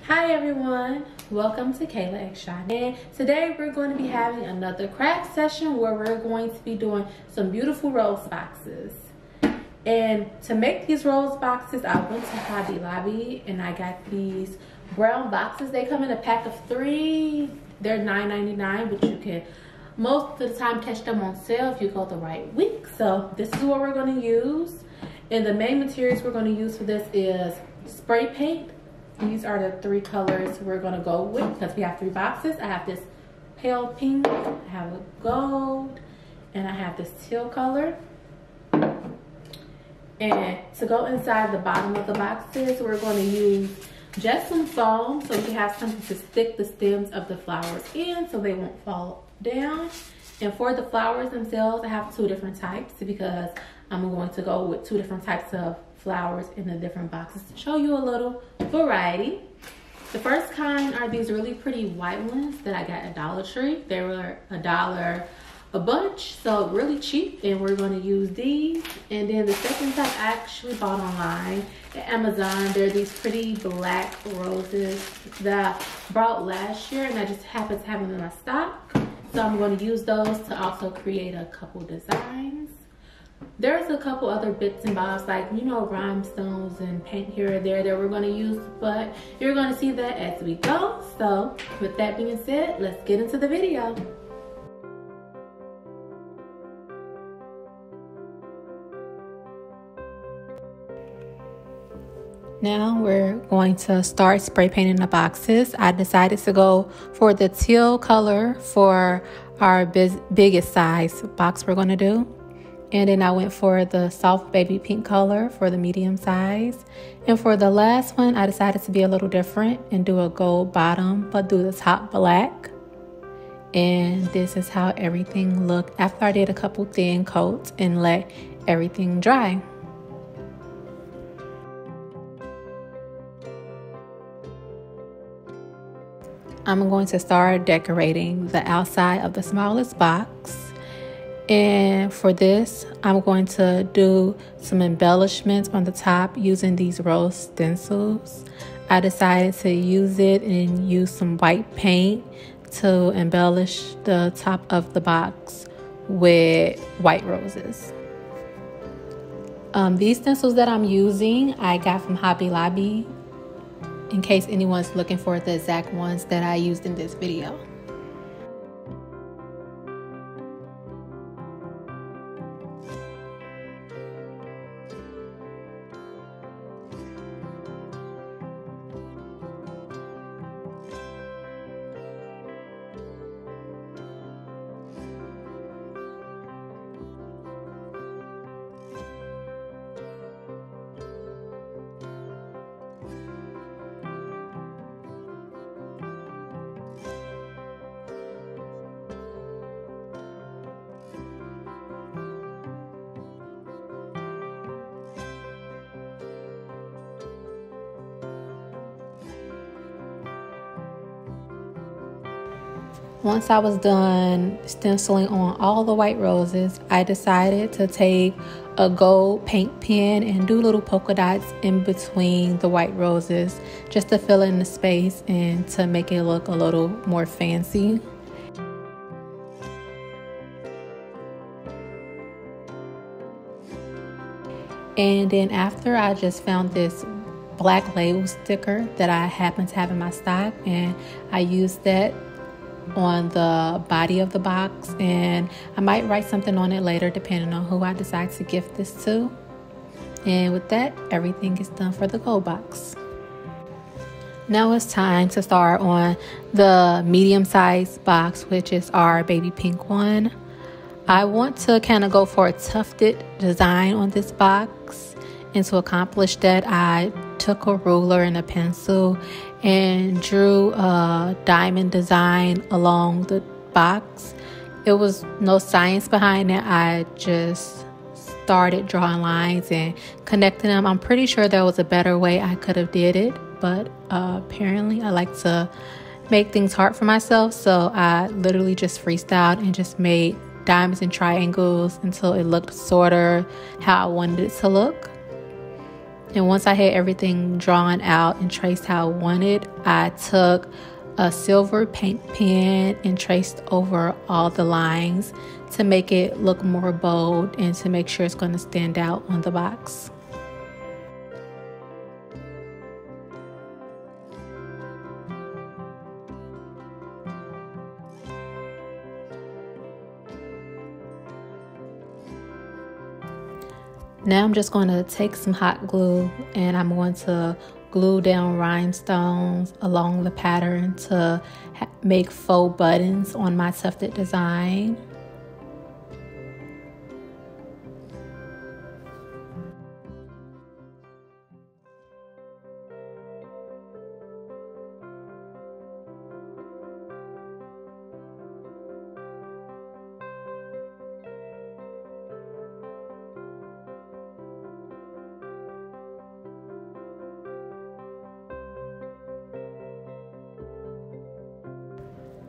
Hi everyone, welcome to Kayla x Shonie. And today we're going to be having another craft session where we're going to be doing some beautiful rose boxes. And to make these rose boxes, I went to Hobby Lobby and I got these brown boxes. They come in a pack of 3. They're $9.99, but you can most of the time catch them on sale if you go the right week. So this is what we're going to use. And the main materials we're going to use for this is spray paint. These are the 3 colors we're going to go with because we have 3 boxes. I have this pale pink, I have a gold, and I have this teal color. And to go inside the bottom of the boxes, we're going to use just some foam so we can have something to stick the stems of the flowers in so they won't fall down. And for the flowers themselves, I have 2 different types because I'm going to go with 2 different types of flowers in the different boxes to show you a little variety. The first kind are these really pretty white ones that I got at Dollar Tree. They were $1 a bunch, so really cheap, and we're going to use these. And then the second type I actually bought online at Amazon. They're these pretty black roses that I brought last year, and I just happened to have them in my stock. So I'm going to use those to also create a couple designs. There's a couple other bits and bobs like, you know, rhinestones and paint here or there that we're going to use, but you're going to see that as we go. So with that being said, let's get into the video. Now we're going to start spray painting the boxes. I decided to go for the teal color for our biggest size box we're going to do. And then I went for the soft baby pink color for the medium size. And for the last one, I decided to be a little different and do a gold bottom, but do the top black. And this is how everything looked after I did a couple thin coats and let everything dry. I'm going to start decorating the outside of the smallest box. And for this, I'm going to do some embellishments on the top using these rose stencils. I decided to use it and use some white paint to embellish the top of the box with white roses. These stencils that I'm using, I got from Hobby Lobby, in case anyone's looking for the exact ones that I used in this video. Once I was done stenciling on all the white roses, I decided to take a gold paint pen and do little polka dots in between the white roses just to fill in the space and to make it look a little more fancy. And then after, I just found this black label sticker that I happen to have in my stock, and I used that on the body of the box, and I might write something on it later depending on who I decide to gift this to. And with that, everything is done for the gold box. Now it's time to start on the medium sized box, which is our baby pink one. I want to kind of go for a tufted design on this box, and to accomplish that, I took a ruler and a pencil and drew a diamond design along the box. It was no science behind it. I just started drawing lines and connecting them. I'm pretty sure there was a better way I could have did it, but apparently I like to make things hard for myself, so I literally just freestyled and just made diamonds and triangles until it looked sort of how I wanted it to look. And once I had everything drawn out and traced how I wanted, I took a silver paint pen and traced over all the lines to make it look more bold and to make sure it's going to stand out on the box. Now I'm just going to take some hot glue and I'm going to glue down rhinestones along the pattern to make faux buttons on my tufted design.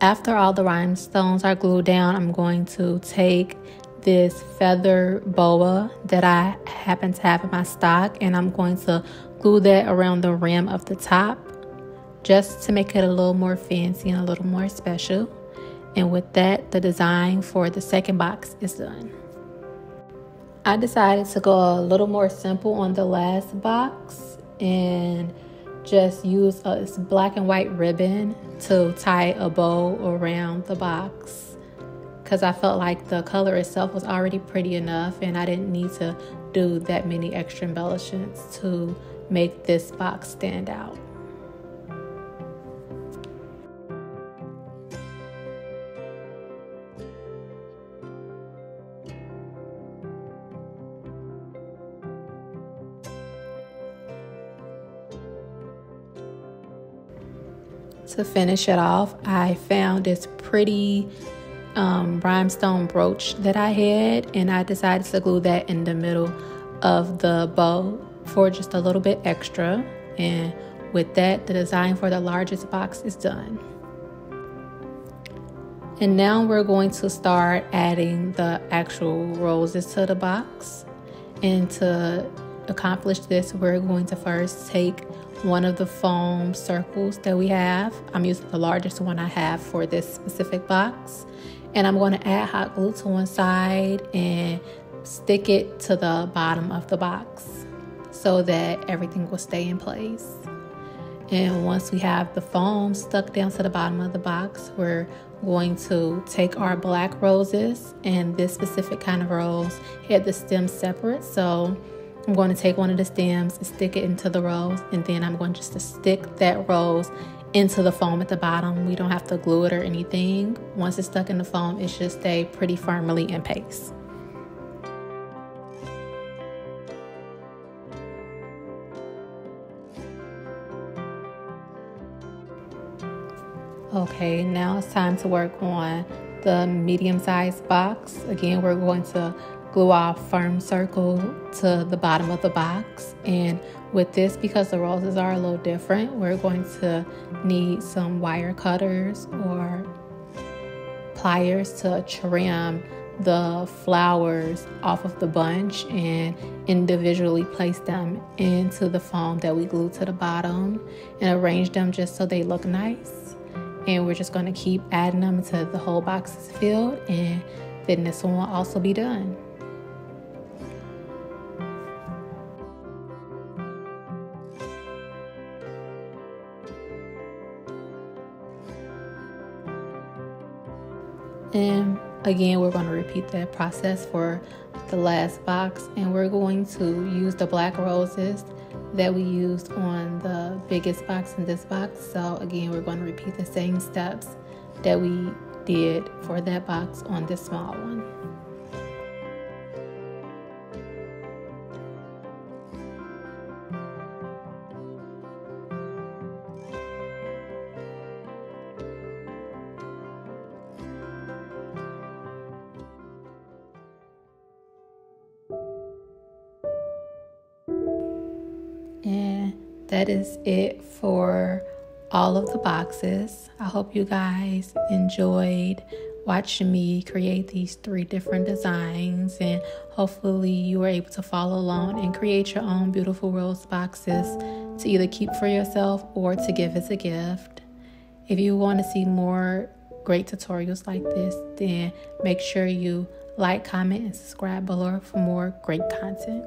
After all the rhinestones are glued down, I'm going to take this feather boa that I happen to have in my stock, and I'm going to glue that around the rim of the top just to make it a little more fancy and a little more special. And with that, the design for the second box is done. I decided to go a little more simple on the last box and just use a black and white ribbon to tie a bow around the box because I felt like the color itself was already pretty enough and I didn't need to do that many extra embellishments to make this box stand out. To finish it off, I found this pretty rhinestone brooch that I had, and I decided to glue that in the middle of the bow for just a little bit extra. And with that, the design for the largest box is done. And now we're going to start adding the actual roses to the box. And to accomplish this, we're going to first take one of the foam circles that we have. I'm using the largest one I have for this specific box. And I'm going to add hot glue to one side and stick it to the bottom of the box so that everything will stay in place. And once we have the foam stuck down to the bottom of the box, we're going to take our black roses, and this specific kind of rose had the stems separate. So I'm going to take one of the stems and stick it into the rose, and then I'm going just to stick that rose into the foam at the bottom. We don't have to glue it or anything. Once it's stuck in the foam, it should stay pretty firmly in place. Okay, now it's time to work on the medium-sized box. Again, we're going to glue our firm circle to the bottom of the box, and with this, because the roses are a little different, we're going to need some wire cutters or pliers to trim the flowers off of the bunch and individually place them into the foam that we glued to the bottom and arrange them just so they look nice. And we're just going to keep adding them until the whole box is filled, and then this one will also be done. And again, we're going to repeat that process for the last box, and we're going to use the black roses that we used on the biggest box in this box. So again, we're going to repeat the same steps that we did for that box on this small one. And that is it for all of the boxes. I hope you guys enjoyed watching me create these 3 different designs, and hopefully you were able to follow along and create your own beautiful rose boxes to either keep for yourself or to give as a gift. If you want to see more great tutorials like this, then make sure you like, comment, and subscribe below for more great content.